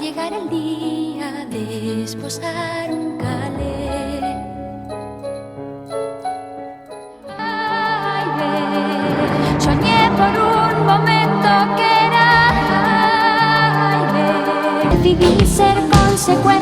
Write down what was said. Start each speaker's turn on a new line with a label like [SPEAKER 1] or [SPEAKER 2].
[SPEAKER 1] llegara el día de esposar un calé. Ay, ve, soñé por un momento que era, ay, ve, decidí ser consecuente.